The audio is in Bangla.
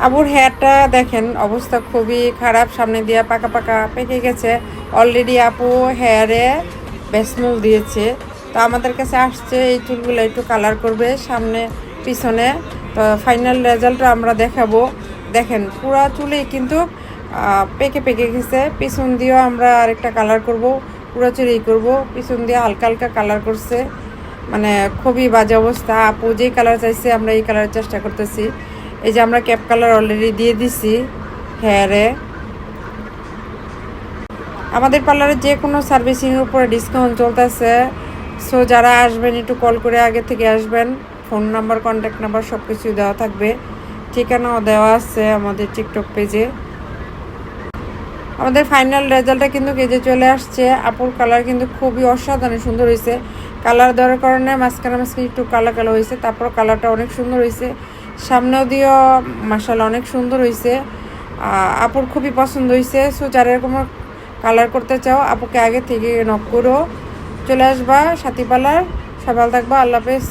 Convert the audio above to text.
আবুর হেয়ারটা দেখেন অবস্থা খুবই খারাপ, সামনে দিয়ে পাকা পাকা পেকে গেছে। অলরেডি আপু হেয়ারে বেসমুল দিয়েছে, তো আমাদের কাছে আসছে এই চুলগুলো একটু কালার করবে সামনে পিছনে। তো ফাইনাল রেজাল্টটা আমরা দেখাবো। দেখেন পুরা চুলেই কিন্তু পেকে পেকে গেছে। পিছন দিয়েও আমরা আরেকটা কালার করব, পুরো চুলেই করব। পিছন দিয়ে হালকা হালকা কালার করছে, মানে খুবই বাজে অবস্থা। আপু যেই কালার চাইছে আমরা এই কালারের চেষ্টা করতেছি। এই যে আমরা ক্যাপ কালার অলরেডি দিয়ে দিছি হেয়ারে। আমাদের পার্লারে যে কোনো সার্ভিসিংয়ের উপরে ডিসকাউন্ট চলতেছে। সো যারা আসবেন একটু কল করে আগে থেকে আসবেন। ফোন নাম্বার, কন্ট্যাক্ট নাম্বার সব কিছুই দেওয়া থাকবে, ঠিকানাও দেওয়া আছে আমাদের টিকটক পেজে। আমাদের ফাইনাল রেজাল্টটা কিন্তু কেজে চলে আসছে। আপুর কালার কিন্তু খুবই অসাধারণ সুন্দর হয়েছে। কালার দেওয়ার কারণে মাঝখানে মাঝখানে একটু কালো কালো হয়েছে, তারপর কালারটা অনেক সুন্দর হয়েছে। সামনেও দিয়েও মাশাআল্লাহ অনেক সুন্দর হয়েছে। আপুর খুবই পছন্দ হয়েছে। সো যারা এরকম কালার করতে চাও আপুকে আগে থেকে নক করো, চলে আসবা সাথী পার্লার। সবাই ভালো থাকবা, আল্লাহ হাফেজ।